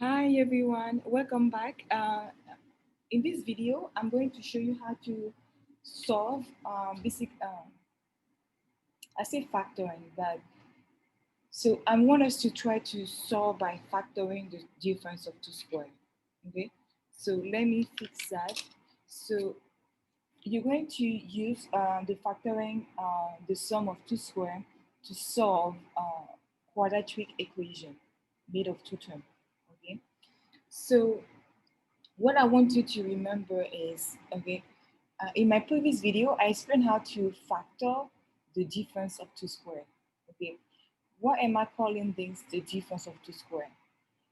Hi everyone, welcome back. In this video, I'm going to show you how to solve basic, I say factoring, but so I want us to try to solve by factoring the difference of two squared. Okay, so let me fix that. So you're going to use the factoring the sum of two squared to solve quadratic equation made of two terms. Okay, so what I want you to remember is, okay, in my previous video, I explained how to factor the difference of two squared. Okay, what am I calling this the difference of two squared?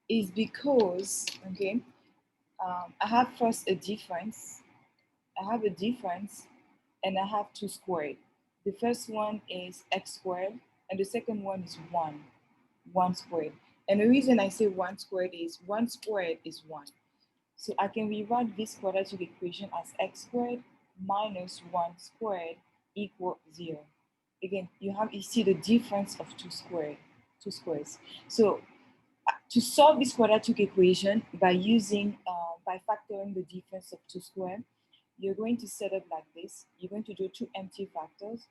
Is because, okay, I have first a difference, I have a difference, and I have two squared. The first one is x squared, and the second one is 1 squared. And the reason I say 1 squared is 1 squared is 1. So I can rewrite this quadratic equation as x squared minus 1 squared equal 0. Again, you see the difference of two squares. So to solve this quadratic equation by factoring the difference of two squares, you're going to set up like this. You're going to do two empty factors,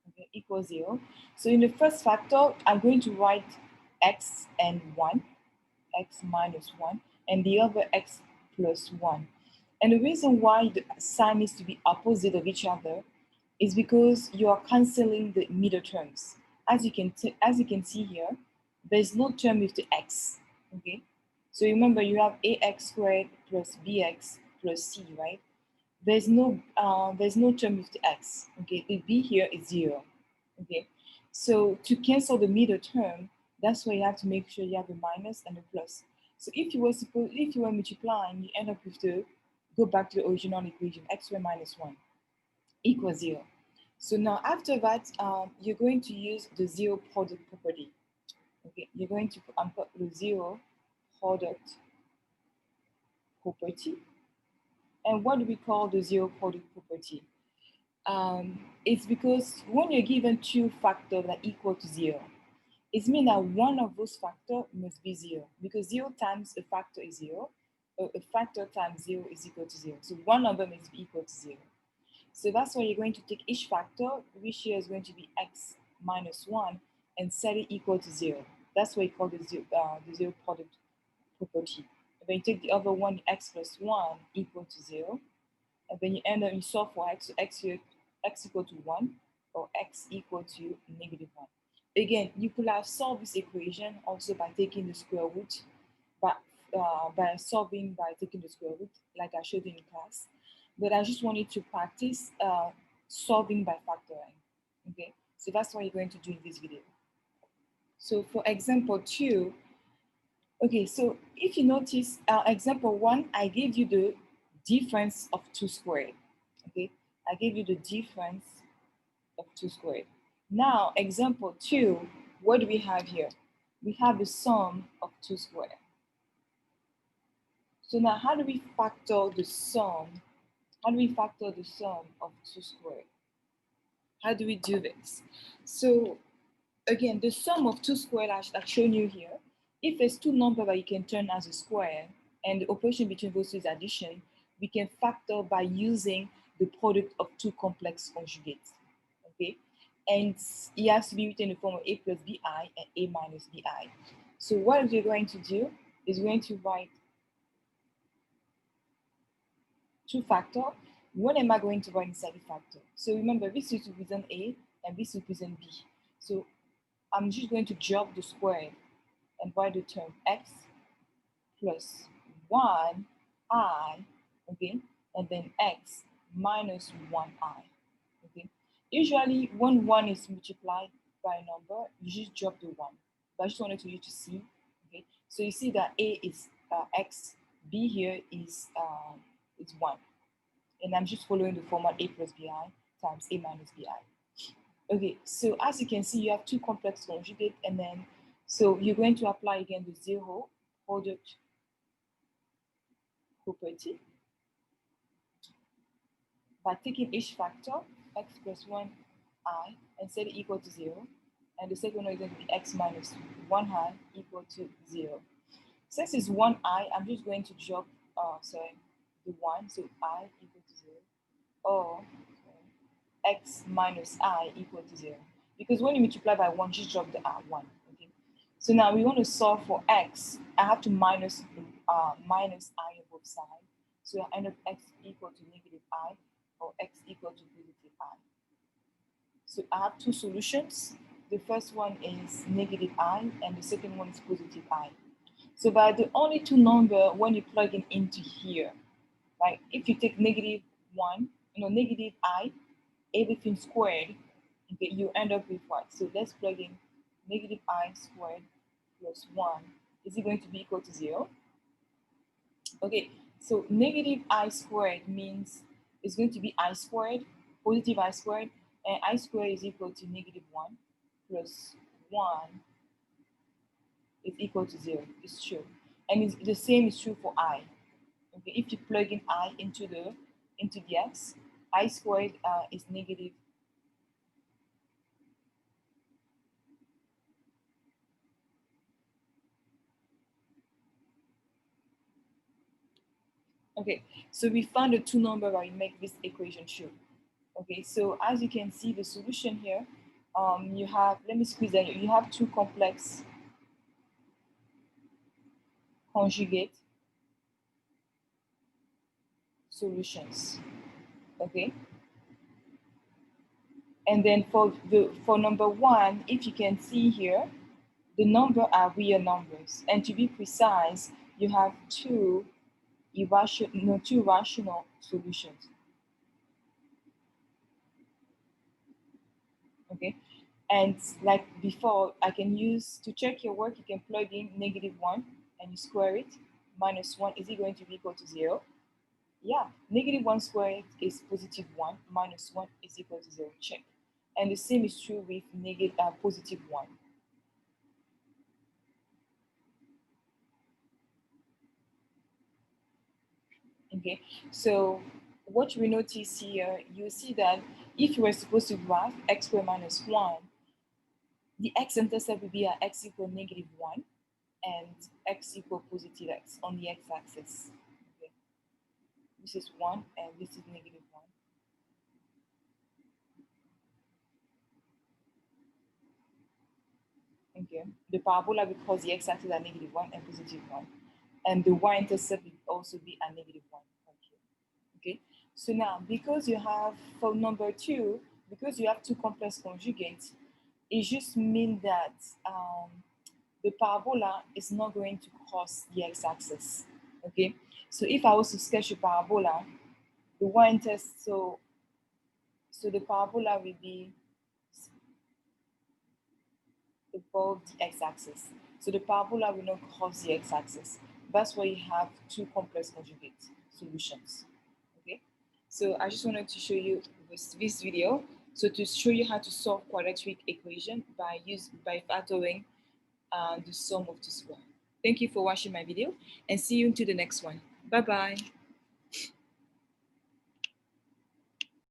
okay, equal 0. So in the first factor, I'm going to write x and 1, x minus 1, and the other x plus 1. And the reason why the sign needs to be opposite of each other is because you are canceling the middle terms. As you can see here, there's no term with the x. Okay, so remember you have ax squared plus bx plus c, right? There's no term with the x. Okay, the b here is 0. Okay, so to cancel the middle term, that's why you have to make sure you have a minus and a plus. So if you were multiplying, you end up with the go back to the original equation, x squared minus 1 equals 0. So now after that, you're going to use the zero product property. Okay, you're going to put the zero product property. And what do we call the zero product property? It's because when you're given two factors that equal to 0, it means that one of those factors must be 0, because 0 times a factor is 0, or a factor times 0 is equal to 0. So one of them must be equal to 0. So that's why you're going to take each factor, which here is going to be x minus 1, and set it equal to 0. That's why you call the zero product property. And then you take the other one, x plus 1 equal to 0. And then you end up, you solve for x, so x equal to 1, or x equal to negative 1. Again, you could have solved this equation also by taking the square root, but by solving by taking the square root, like I showed you in class. But I just wanted to practice solving by factoring. Okay, so that's what you're going to do in this video. So for example 2, okay, so if you notice, example 1, I gave you the difference of 2 squared. Okay, I gave you the difference of 2 squared. Now, example 2, what do we have here? We have the sum of 2 squared. So now, how do we factor the sum? How do we factor the sum of 2 squared? How do we do this? So again, the sum of 2 squared I've shown you here. If there's two numbers that you can turn as a square, and the operation between those two is addition, we can factor by using the product of two complex conjugates. Okay, and it has to be written in the form of a plus bi and a minus bi. So what we're going to do is we're going to write two factor. What am I going to write inside the factor? So remember, this is represent a and this represent b. So I'm just going to drop the square and write the term x plus 1i, okay, and then x minus 1i, okay. Usually when 1 is multiplied by a number, you just drop the 1. But I just wanted you to see, okay. So you see that a is x, b here is 1. And I'm just following the format a plus bi times a minus bi. Okay, so as you can see, you have two complex conjugates, and then so you're going to apply again the zero product property by taking each factor, x plus 1i, and set it equal to 0. And the second one is going to be x minus 1i equal to 0. Since it's 1i, I'm just going to drop the 1, so I equal to 0, or x minus I equal to 0. Because when you multiply by 1, just drop the 1. Okay. So now we want to solve for x. I have to minus minus I on both sides. So I end up x equal to negative I, or x equal to positive I. So I have two solutions. The first one is negative I, and the second one is positive I. So by the only two number when you plug it into here, right? If you take negative 1, negative I, everything squared, okay, you end up with what? So let's plug in negative I squared plus 1. Is it going to be equal to 0? Okay, so negative I squared means it's going to be I squared, positive I squared, and I squared is equal to negative 1 plus 1 is equal to 0. It's true. And the same is true for I. Okay, if you plug in I into the x, I squared is negative. Okay, so we found the two number that will make this equation true. Okay, so as you can see, the solution here, you have, let me squeeze that, you have two complex conjugate solutions. Okay, and then for number 1, if you can see here, the number are real numbers, and to be precise, you have two rational solutions. Okay, and like before, I can use, to check your work, you can plug in negative 1 and you square it. Minus 1, is it going to be equal to 0? Yeah, negative 1 squared is positive 1, minus 1 is equal to 0. Check. And the same is true with positive 1. Okay, so what we notice here, you see that if you were supposed to graph x squared minus 1, the x-intercept would be at x equal negative 1 and x equal positive x on the x-axis. Okay. This is 1 and this is negative 1. Okay. The parabola will cause the x-axis at negative 1 and positive 1. And the y-intercept will also be at negative 1. Okay. So now, because you have, for number 2, because you have two complex conjugates, it just means that the parabola is not going to cross the x-axis. Okay. So if I was to sketch a parabola, the y-intercept, so the parabola will be above the x-axis. So the parabola will not cross the x-axis. That's why you have two complex conjugate solutions. Okay. So I just wanted to show you this video. So to show you how to solve quadratic equation by factoring the sum of two squares. Thank you for watching my video and see you into the next one. Bye bye.